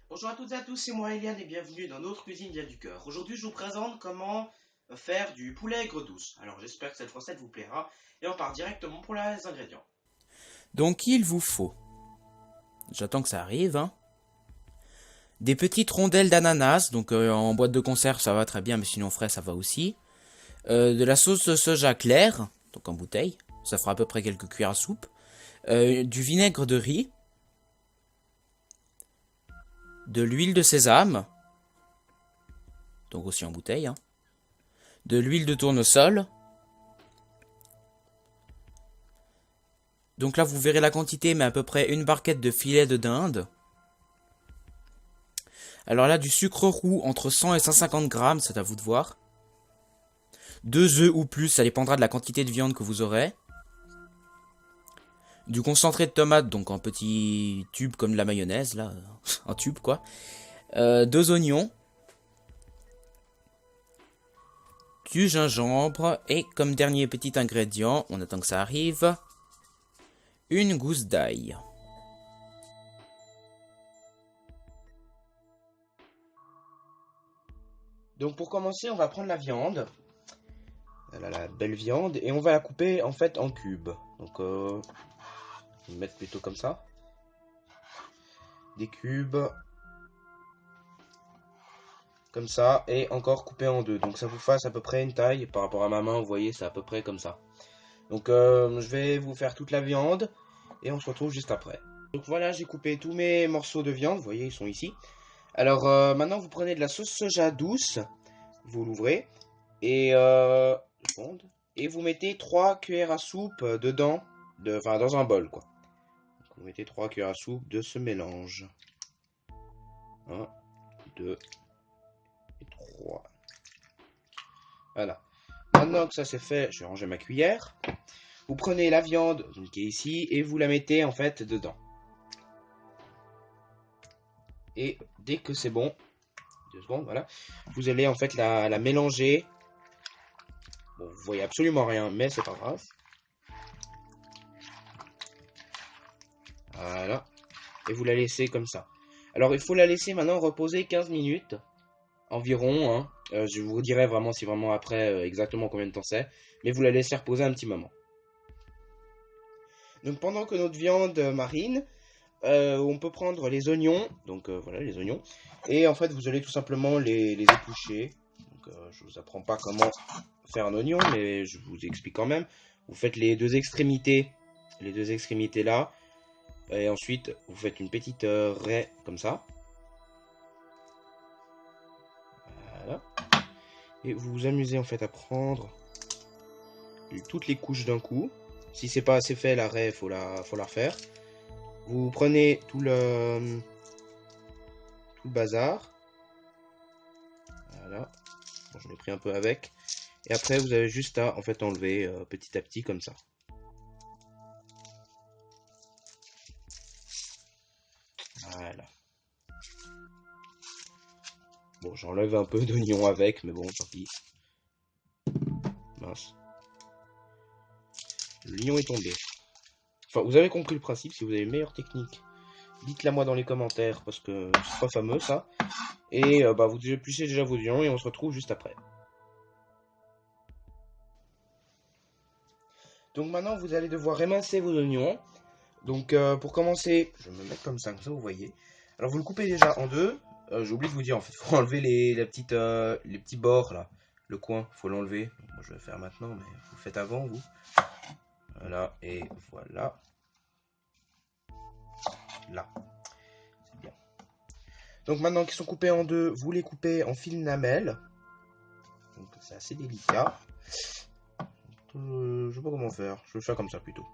Bonjour à toutes et à tous, c'est moi Eliane et bienvenue dans notre cuisine via du cœur. Aujourd'hui je vous présente comment faire du poulet aigre douce. Alors j'espère que cette recette vous plaira et on part directement pour les ingrédients. Donc il vous faut, j'attends que ça arrive, hein, des petites rondelles d'ananas, donc en boîte de conserve ça va très bien, mais sinon frais ça va aussi. De la sauce de soja claire, donc en bouteille, ça fera à peu près quelques cuillères à soupe. Du vinaigre de riz, de l'huile de sésame, donc aussi en bouteille, hein, de l'huile de tournesol. Donc là vous verrez la quantité, mais à peu près une barquette de filet de dinde. Alors là du sucre roux entre 100 et 150 grammes, c'est à vous de voir. 2 œufs ou plus, ça dépendra de la quantité de viande que vous aurez. Du concentré de tomate, donc en petits tubes comme de la mayonnaise, là, en tube quoi. 2 oignons. Du gingembre. Et comme dernier petit ingrédient, on attend que ça arrive, une gousse d'ail. Donc pour commencer on va prendre la viande, la belle viande, et on va la couper en fait en cubes. Donc on va mettre plutôt comme ça. Des cubes, comme ça, et encore couper en deux. Donc ça vous fasse à peu près une taille, par rapport à ma main vous voyez c'est à peu près comme ça. Donc je vais vous faire toute la viande et on se retrouve juste après. Donc voilà, j'ai coupé tous mes morceaux de viande, vous voyez, ils sont ici. Alors maintenant, vous prenez de la sauce soja douce, vous l'ouvrez, et, et vous mettez 3 cuillères à soupe dedans, enfin dans un bol, quoi. Donc, vous mettez 3 cuillères à soupe de ce mélange. 1, 2 et 3. Voilà. Maintenant que ça c'est fait, je vais ranger ma cuillère. Vous prenez la viande donc, qui est ici et vous la mettez en fait dedans. Et dès que c'est bon, 2 secondes, voilà, vous allez en fait la mélanger. Bon, vous voyez absolument rien, mais c'est pas grave. Voilà. Et vous la laissez comme ça. Alors il faut la laisser maintenant reposer 15 minutes environ. Hein. Je vous dirai vraiment si vraiment après exactement combien de temps c'est. Mais vous la laissez reposer un petit moment. Donc pendant que notre viande marine, on peut prendre les oignons. Donc voilà les oignons. Et en fait vous allez tout simplement les éplucher. Donc je vous apprends pas comment faire un oignon, mais je vous explique quand même. Vous faites les deux extrémités là. Et ensuite, vous faites une petite raie comme ça. Voilà. Et vous vous amusez en fait à prendre toutes les couches d'un coup. Si c'est pas assez fait, la raie, faut la refaire. Vous prenez tout le bazar. Voilà. Bon, j'en ai pris un peu avec. Et après, vous avez juste à en fait enlever petit à petit comme ça. Voilà. Bon, j'enlève un peu d'oignon avec, mais bon, tant pis. Mince. L'oignon est tombé. Enfin, vous avez compris le principe. Si vous avez une meilleure technique, dites-la moi dans les commentaires parce que c'est pas fameux ça. Et bah, vous épluchez déjà vos oignons et on se retrouve juste après. Donc maintenant, vous allez devoir émincer vos oignons. Donc pour commencer, je vais me mettre comme ça vous voyez. Alors vous le coupez déjà en deux. J'ai oublié de vous dire, en fait, faut enlever les petits bords là. Le coin, faut l'enlever. Moi je vais le faire maintenant, mais vous le faites avant vous. Voilà, et voilà. Là, c'est bien. Donc maintenant qu'ils sont coupés en deux, vous les coupez en fil lamelles. Donc c'est assez délicat. Je sais pas comment faire. Je vais le faire comme ça plutôt.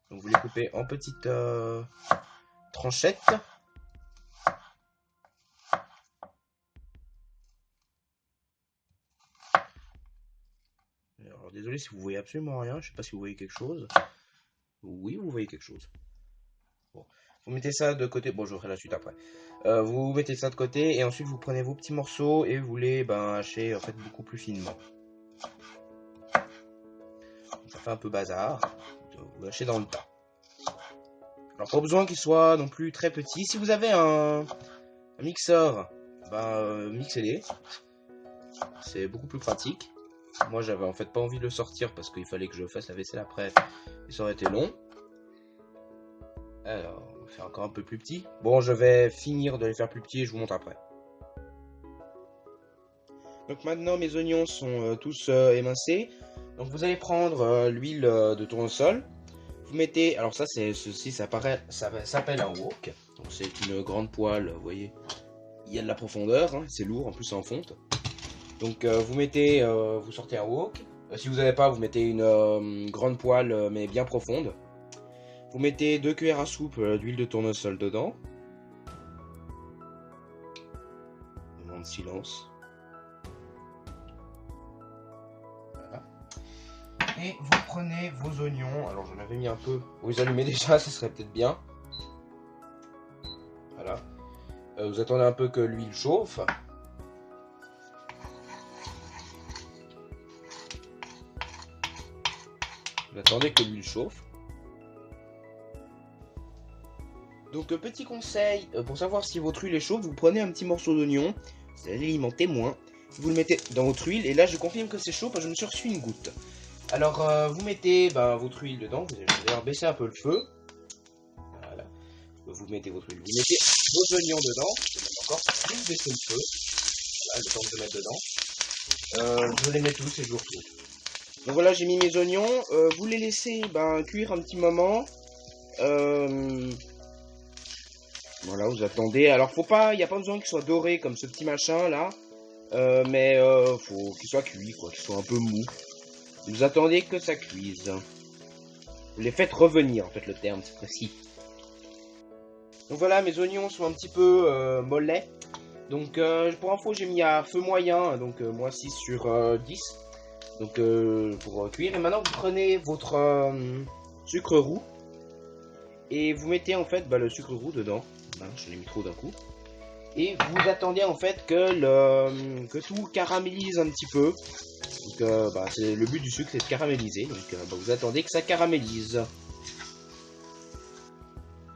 Donc vous les coupez en petites tranchettes. Alors désolé si vous voyez absolument rien. Je sais pas si vous voyez quelque chose. Oui, vous voyez quelque chose. Bon. Vous mettez ça de côté. Bon, je ferai la suite après. Vous mettez ça de côté et ensuite vous prenez vos petits morceaux et vous les hachez en fait beaucoup plus finement. Donc, ça fait un peu bazar. Vous hachez dans le tas. Alors pas besoin qu'il soit non plus très petit. Si vous avez un mixeur, mixez-les. C'est beaucoup plus pratique. Moi j'avais en fait pas envie de le sortir parce qu'il fallait que je fasse la vaisselle après. Et ça aurait été long. Alors, on va faire encore un peu plus petit. Bon, je vais finir de les faire plus petits et je vous montre après. Donc maintenant mes oignons sont tous émincés. Donc vous allez prendre l'huile de tournesol. Vous mettez, alors ça c'est ceci, ça s'appelle un wok. Donc c'est une grande poêle, vous voyez. Il y a de la profondeur, hein, c'est lourd, en plus c'est en fonte. Donc vous mettez, vous sortez un wok. Si vous n'avez pas, vous mettez une grande poêle mais bien profonde. Vous mettez 2 cuillères à soupe d'huile de tournesol dedans. Moment de silence. Voilà. Et vous prenez vos oignons. Alors j'en avais mis un peu. Vous les allumez déjà, ça serait peut-être bien. Voilà. Vous attendez un peu que l'huile chauffe. Vous attendez que l'huile chauffe. Donc petit conseil, pour savoir si votre huile est chaude, vous prenez un petit morceau d'oignon, vous allez l'alimenter moins, vous le mettez dans votre huile, et là je confirme que c'est chaud parce que je me suis reçu une goutte. Alors vous mettez votre huile dedans, vous allez baisser un peu le feu. Voilà, vous mettez votre huile, vous mettez vos oignons dedans, vous allez encore plus baisser le feu. Voilà, le temps de les mettre dedans. Je les mets tous et je vous retrouve. Donc voilà, j'ai mis mes oignons, vous les laissez cuire un petit moment. Voilà, vous attendez. Alors, il n'y a pas besoin qu'il soit doré comme ce petit machin là, mais faut qu'il soit cuit, quoi, qu'il soit un peu mou. Vous attendez que ça cuise. Vous les faites revenir, en fait, le terme, c'est précis. Donc voilà, mes oignons sont un petit peu mollets. Donc, pour info, j'ai mis à feu moyen, donc moins 6 sur 10. Donc, pour cuire. Et maintenant, vous prenez votre sucre roux. Et vous mettez en fait le sucre roux dedans. Je l'ai mis trop d'un coup. Et vous attendez en fait que tout caramélise un petit peu. Donc le but du sucre c'est de caraméliser. Donc vous attendez que ça caramélise.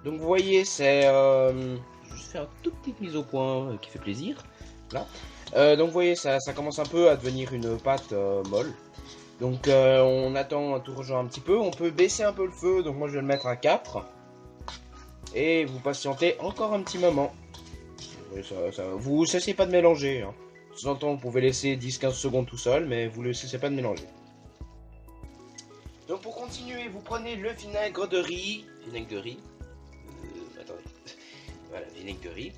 Donc vous voyez c'est... je vais juste faire une toute petite mise au point qui fait plaisir. Là. Donc vous voyez ça commence un peu à devenir une pâte molle. Donc on attend toujours un petit peu. On peut baisser un peu le feu. Donc moi je vais le mettre à 4. Et vous patientez encore un petit moment. Vous ne cessez pas de mélanger. Hein. De temps en temps, vous pouvez laisser 10-15 secondes tout seul, mais vous ne cessez pas de mélanger. Donc pour continuer, vous prenez le vinaigre de riz. Vinaigre de riz. Attendez. Voilà, vinaigre de riz.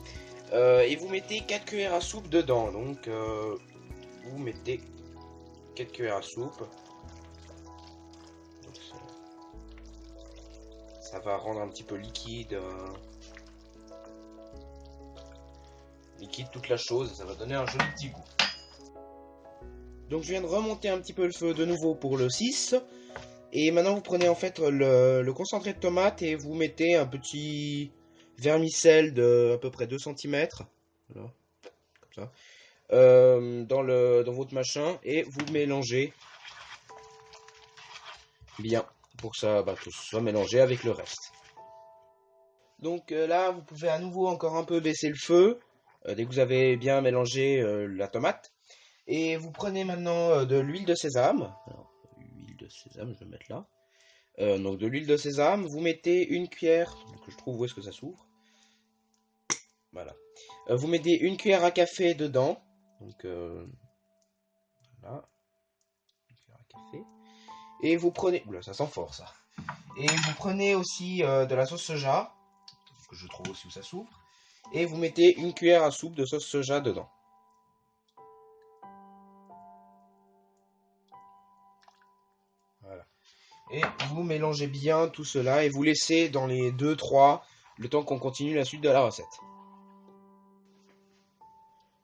Et vous mettez 4 cuillères à soupe dedans. Donc vous mettez 4 cuillères à soupe. Donc, ça va rendre un petit peu liquide toute la chose, ça va donner un joli petit goût. Donc je viens de remonter un petit peu le feu de nouveau pour le 6. Et maintenant vous prenez en fait le concentré de tomate et vous mettez un petit vermicelle de à peu près 2 cm. Voilà, comme ça. Dans votre machin et vous mélangez bien pour que ça tout soit mélangé avec le reste. Donc là vous pouvez à nouveau encore un peu baisser le feu dès que vous avez bien mélangé la tomate. Et vous prenez maintenant de l'huile de sésame. Alors, l'huile de sésame, je vais mettre là. Donc de l'huile de sésame, vous mettez une cuillère, que je trouve où est-ce que ça s'ouvre. Voilà. Vous mettez une cuillère à café dedans. Donc voilà. Une cuillère à café. Et vous prenez... Oula, ça sent fort ça. Et vous prenez aussi de la sauce soja, que je trouve aussi où ça s'ouvre. Et vous mettez une cuillère à soupe de sauce soja dedans. Voilà. Et vous mélangez bien tout cela et vous laissez dans les 2-3 le temps qu'on continue la suite de la recette.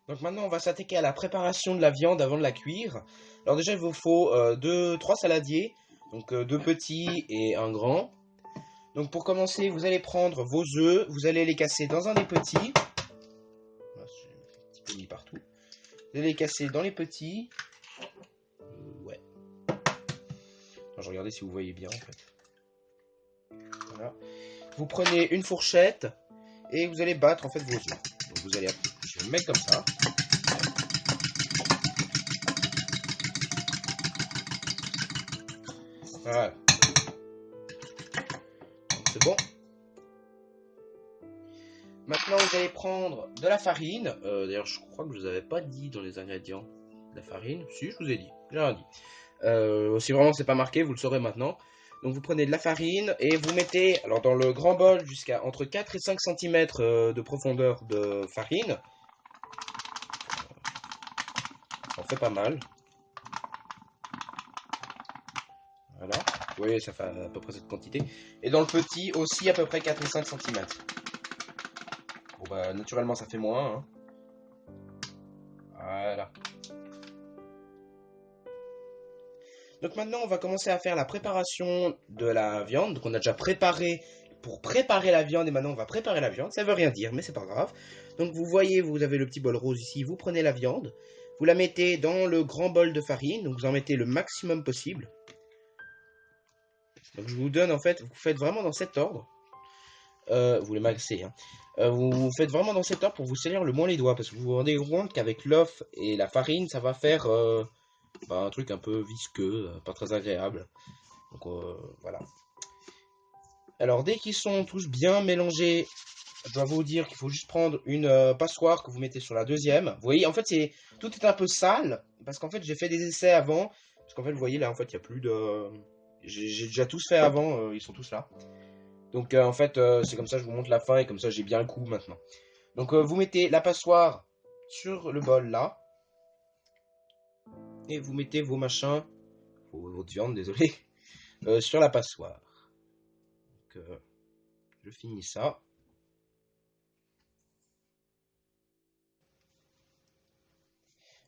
Donc maintenant on va s'attaquer à la préparation de la viande avant de la cuire. Alors déjà il vous faut 3 saladiers, donc 2 petits et un grand. Donc pour commencer vous allez prendre vos œufs, vous allez les casser dans un des petits. Voilà, j'ai un petit peu mis partout. Vous allez les casser dans les petits. Ouais. Alors, je regardais si vous voyez bien en fait. Voilà. vous prenez une fourchette et vous allez battre en fait vos œufs. Donc vous allez, je vais le mettre comme ça. Voilà. C'est bon. Maintenant, vous allez prendre de la farine. D'ailleurs, je crois que je vous avais pas dit dans les ingrédients de la farine. Si, je vous ai dit. J'ai rien dit. Si vraiment c'est pas marqué, vous le saurez maintenant. Donc, vous prenez de la farine et vous mettez, alors dans le grand bol, jusqu'à entre 4 et 5 cm de profondeur de farine. Ça en fait pas mal. Voilà. Vous voyez, ça fait à peu près cette quantité. Et dans le petit aussi, à peu près 4 et 5 cm. Bon bah naturellement ça fait moins. Hein. Voilà. Donc maintenant on va commencer à faire la préparation de la viande. Donc on a déjà préparé pour préparer la viande et maintenant on va préparer la viande. Ça veut rien dire mais c'est pas grave. Donc vous voyez, vous avez le petit bol rose ici. Vous prenez la viande, vous la mettez dans le grand bol de farine. Donc vous en mettez le maximum possible. Donc je vous donne en fait, vous faites vraiment dans cet ordre. Vous les maxez, hein. Vous faites vraiment dans cet ordre pour vous salir le moins les doigts, parce que vous vous rendez compte qu'avec l'œuf et la farine, ça va faire un truc un peu visqueux, pas très agréable. Donc voilà. Alors dès qu'ils sont tous bien mélangés, je dois vous dire qu'il faut juste prendre une passoire que vous mettez sur la deuxième. Vous voyez, en fait, tout est un peu sale, parce qu'en fait, j'ai fait des essais avant. Parce qu'en fait, vous voyez, là, en fait, il n'y a plus de... J'ai déjà tous fait avant, ils sont tous là. Donc en fait, c'est comme ça, je vous montre la fin et comme ça, j'ai bien le coup maintenant. Donc vous mettez la passoire sur le bol là. Et vous mettez vos machins, votre viande, désolé, sur la passoire. Donc je finis ça.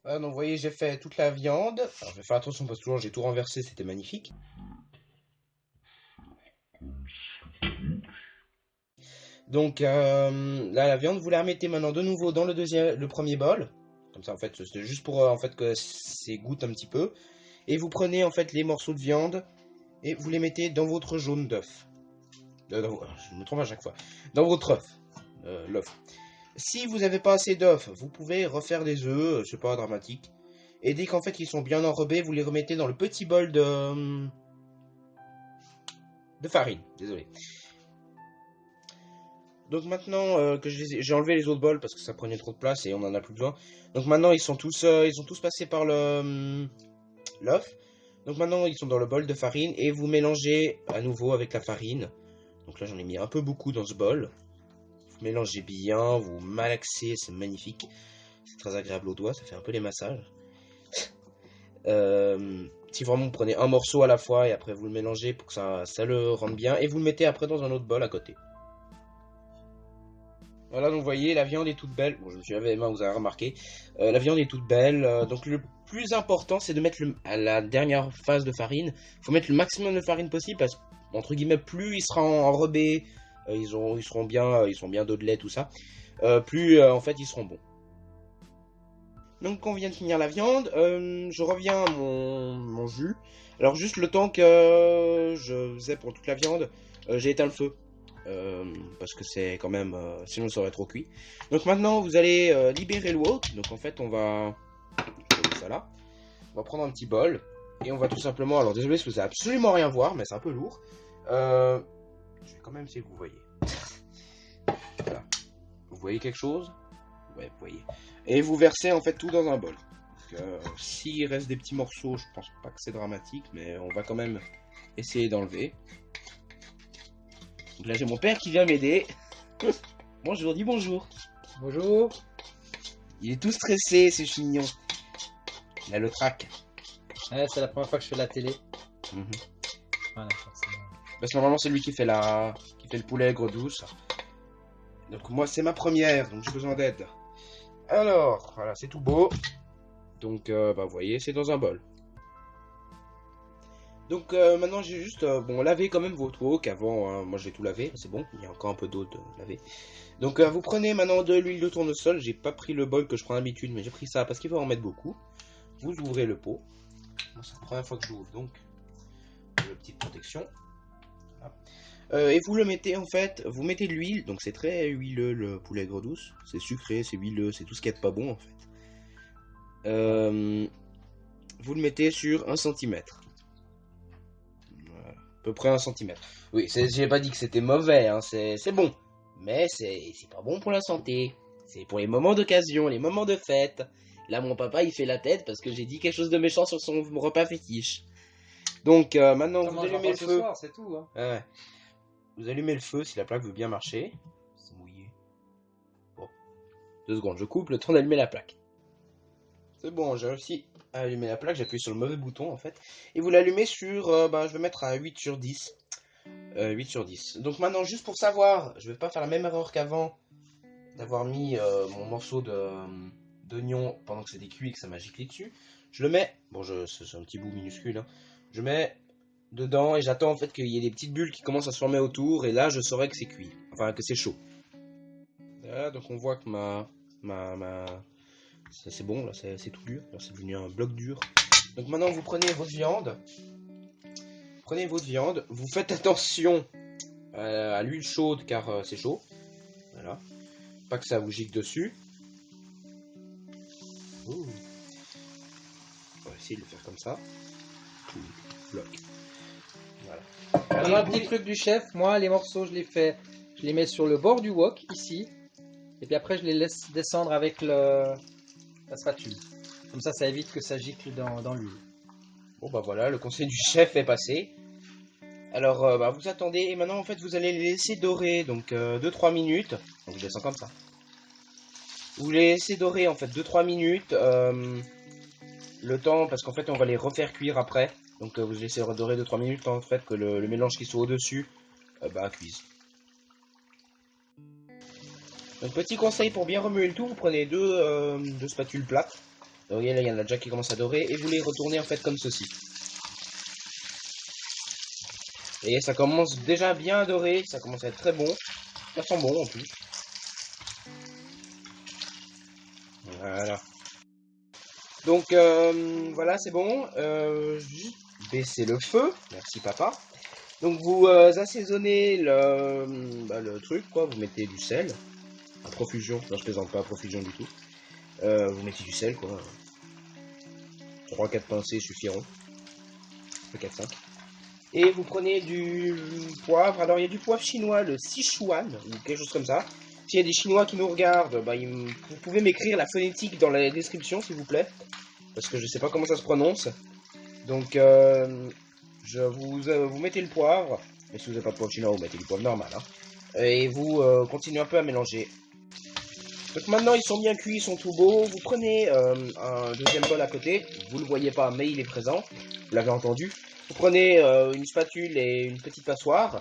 Voilà, donc vous voyez, j'ai fait toute la viande. Alors je vais faire attention parce que toujours j'ai tout renversé, c'était magnifique. Donc là, la viande, vous la remettez maintenant de nouveau dans le premier bol. Comme ça, en fait, c'est juste pour en fait que ça goûte un petit peu. Et vous prenez en fait les morceaux de viande et vous les mettez dans votre jaune d'œuf. Je me trompe à chaque fois. Dans votre œuf, l'œuf. Si vous n'avez pas assez d'œufs, vous pouvez refaire des œufs, c'est pas dramatique. Et dès qu'en fait ils sont bien enrobés, vous les remettez dans le petit bol de farine. Désolé. Donc maintenant que j'ai enlevé les autres bols parce que ça prenait trop de place et on en a plus besoin. Donc maintenant ils sont tous passés par l'œuf. Donc maintenant ils sont dans le bol de farine et vous mélangez à nouveau avec la farine. Donc là j'en ai mis un peu beaucoup dans ce bol. Vous mélangez bien, vous malaxez, c'est magnifique. C'est très agréable aux doigts, ça fait un peu les massages. Si vraiment vous prenez un morceau à la fois et après vous le mélangez pour que ça le rende bien. Et vous le mettez après dans un autre bol à côté. Voilà, donc vous voyez, la viande est toute belle. Bon, je me suis lavé les mains, vous avez remarqué. La viande est toute belle. Donc le plus important, c'est de mettre à la dernière phase de farine. Il faut mettre le maximum de farine possible parce qu'entre guillemets, plus il sera enrobé, ils seront bien d'eau de lait, tout ça. Plus en fait, ils seront bons. Donc on vient de finir la viande. Je reviens à mon jus. Alors juste le temps que je faisais pour toute la viande, j'ai éteint le feu. Parce que c'est quand même, sinon ça aurait trop cuit. Donc maintenant vous allez libérer le wok. Donc en fait on va ça là. On va prendre un petit bol et on va tout simplement, alors désolé si vous n'allez absolument rien voir, mais c'est un peu lourd. Je vais quand même essayer que vous voyez. Voilà. Vous voyez quelque chose? Ouais, vous voyez. Et vous versez en fait tout dans un bol. S'il reste des petits morceaux, je pense pas que c'est dramatique, mais on va quand même essayer d'enlever. Donc là j'ai mon père qui vient m'aider. Bonjour, dis bonjour. Bonjour. Il est tout stressé, c'est chignon. Il a le trac. Ouais, c'est la première fois que je fais la télé. Voilà, forcément. Parce que normalement c'est lui qui fait le poulet aigre douce. Donc moi c'est ma première, donc j'ai besoin d'aide. Alors, voilà, c'est tout beau. Donc vous voyez, c'est dans un bol. Donc maintenant j'ai juste lavé quand même votre wok avant, moi j'ai tout lavé, c'est bon, il y a encore un peu d'eau de laver. Donc vous prenez maintenant de l'huile de tournesol, j'ai pas pris le bol que je prends d'habitude, mais j'ai pris ça parce qu'il faut en mettre beaucoup. Vous ouvrez le pot, c'est la première fois que j'ouvre donc, petite protection. Voilà. Et vous le mettez en fait, vous mettez de l'huile, donc c'est très huileux le poulet aigre douce. C'est sucré, c'est huileux, c'est tout ce qu'il y a de pas bon en fait. Vous le mettez sur 1 centimètre. Voilà, à peu près 1 centimètre. Oui, j'ai pas dit que c'était mauvais, hein, c'est bon. Mais c'est pas bon pour la santé. C'est pour les moments d'occasion, les moments de fête. Là, mon papa, il fait la tête parce que j'ai dit quelque chose de méchant sur son repas fétiche. Donc, maintenant, vous allumez le feu. C'est tout, hein. Ouais. Vous allumez le feu si la plaque veut bien marcher. C'est mouillé. Bon. 2 secondes, je coupe le temps d'allumer la plaque. C'est bon, j'ai réussi à allumer la plaque. J'ai appuyé sur le mauvais bouton en fait. Et vous l'allumez sur. Je vais mettre à 8 sur 10. 8 sur 10. Donc maintenant, juste pour savoir, je vais pas faire la même erreur qu'avant d'avoir mis mon morceau d'oignon pendant que c'était cuit et que ça m'a giclé dessus. Je le mets. Bon, c'est un petit bout minuscule. Hein. Je mets dedans et j'attends en fait qu'il y ait des petites bulles qui commencent à se former autour et là je saurai que c'est cuit, enfin que c'est chaud. Voilà, donc on voit que ça c'est bon, là c'est tout dur, là c'est devenu un bloc dur. Donc maintenant vous prenez votre viande, vous faites attention à l'huile chaude car c'est chaud, voilà, pas que ça vous gicle dessus. Ouh. On va essayer de le faire comme ça, bloc. Voilà. Alors, un petit truc du chef, moi les morceaux je les mets sur le bord du wok ici, et puis après je les laisse descendre avec la spatule. Comme ça évite que ça gicle dans l'huile. Bon bah voilà, le conseil du chef est passé. Alors vous attendez et maintenant en fait vous allez les laisser dorer donc 2-3 minutes. Donc je descends comme ça. Vous les laissez dorer en fait 2-3 minutes. Le temps parce qu'en fait on va les refaire cuire après. Donc vous laissez dorer 2-3 minutes en fait que le mélange qui soit au-dessus cuise. Donc petit conseil pour bien remuer le tout, vous prenez deux spatules plates. Donc là il y en a déjà qui commence à dorer et vous les retournez en fait comme ceci. Et ça commence déjà bien à dorer, ça commence à être très bon. Ça sent bon en plus. Voilà. Donc voilà c'est bon. Juste baissez le feu. Merci papa. Donc vous assaisonnez le truc quoi, vous mettez du sel. À profusion, non je plaisante pas à profusion du tout. Vous mettez du sel quoi. 3-4 pincées suffiront. 4-5. Et vous prenez du poivre. Alors il y a du poivre chinois, le Sichuan, ou quelque chose comme ça. S'il y a des Chinois qui nous regardent, vous pouvez m'écrire la phonétique dans la description s'il vous plaît. Parce que je sais pas comment ça se prononce. Donc vous mettez le poivre. Mais si vous n'avez pas de poivre chinois, vous mettez du poivre normal. Hein. Et vous continuez un peu à mélanger. Donc maintenant ils sont bien cuits, ils sont tout beaux. Vous prenez un deuxième bol à côté. Vous le voyez pas mais il est présent. Vous l'avez entendu. Vous prenez une spatule et une petite passoire.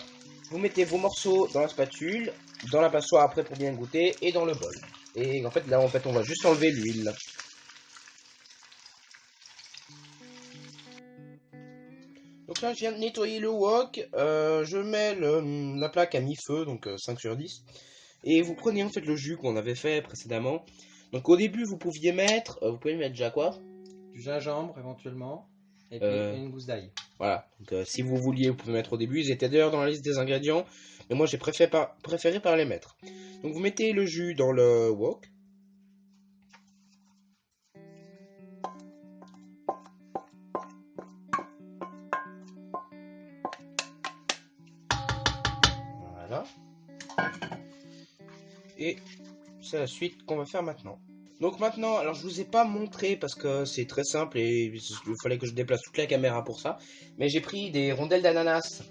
Vous mettez vos morceaux dans la spatule, dans la passoire après pour bien goûter et dans le bol. Et en fait là on va juste enlever l'huile. Donc là je viens de nettoyer le wok. Je mets la plaque à mi-feu, donc 5 sur 10. Et vous prenez en fait le jus qu'on avait fait précédemment. Donc au début vous pouvez mettre déjà quoi? Du gingembre éventuellement. Et puis une gousse d'ail. Voilà, donc si vous vouliez, vous pouvez mettre au début, ils étaient d'ailleurs dans la liste des ingrédients, mais moi j'ai préféré par les mettre. Donc vous mettez le jus dans le wok. Voilà. Et c'est la suite qu'on va faire maintenant. Donc maintenant, alors je vous ai pas montré parce que c'est très simple et il fallait que je déplace toute la caméra pour ça. Mais j'ai pris des rondelles d'ananas.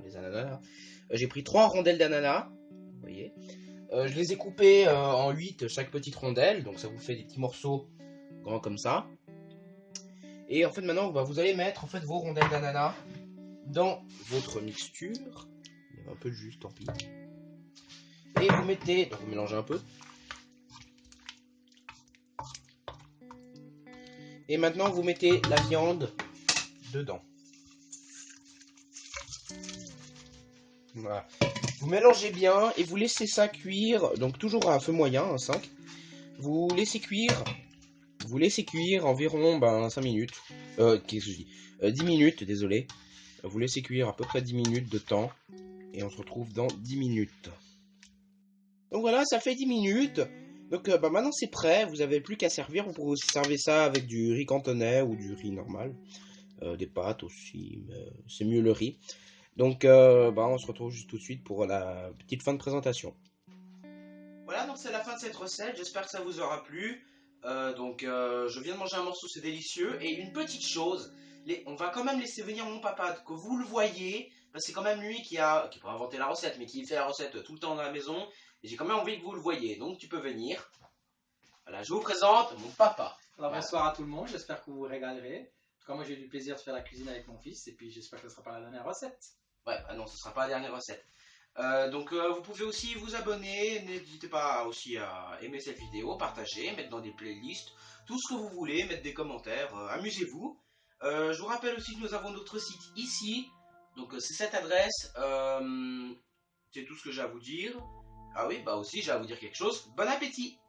Les ananas. J'ai pris 3 rondelles d'ananas. Vous voyez. Je les ai coupées en 8 chaque petite rondelle. Donc ça vous fait des petits morceaux grands comme ça. Et en fait maintenant, vous allez mettre en fait vos rondelles d'ananas dans votre mixture. Il y avait un peu de jus, tant pis. Et vous mettez, donc vous mélangez un peu. Et maintenant, vous mettez la viande dedans. Voilà. Vous mélangez bien et vous laissez ça cuire. Donc toujours à feu moyen, 5. Vous laissez cuire. Environ 5 minutes. Qu'est-ce que je dis 10 minutes, désolé. Vous laissez cuire à peu près 10 minutes de temps. Et on se retrouve dans 10 minutes. Donc voilà, ça fait 10 minutes. Donc maintenant c'est prêt, vous n'avez plus qu'à servir. Vous pourrez aussi servir ça avec du riz cantonais ou du riz normal. Des pâtes aussi, mais c'est mieux le riz. Donc on se retrouve juste tout de suite pour la petite fin de présentation. Voilà, donc c'est la fin de cette recette, j'espère que ça vous aura plu. Je viens de manger un morceau, c'est délicieux. Et une petite chose, on va quand même laisser venir mon papa, que vous le voyez, parce que c'est quand même lui qui a pas inventé la recette, mais qui fait la recette tout le temps dans la maison. Et j'ai quand même envie que vous le voyez, donc tu peux venir. Voilà, je vous présente mon papa. Alors Voilà. bonsoir à tout le monde, j'espère que vous vous régalerez. En tout cas, moi j'ai eu du plaisir de faire la cuisine avec mon fils, et puis j'espère que ce ne sera pas la dernière recette. Ouais, bah non, ce sera pas la dernière recette. Vous pouvez aussi vous abonner, n'hésitez pas aussi à aimer cette vidéo, partager, mettre dans des playlists, tout ce que vous voulez, mettre des commentaires, amusez-vous. Je vous rappelle aussi que nous avons notre site ici, donc c'est cette adresse, c'est tout ce que j'ai à vous dire. Ah oui, bah aussi j'ai à vous dire quelque chose, bon appétit!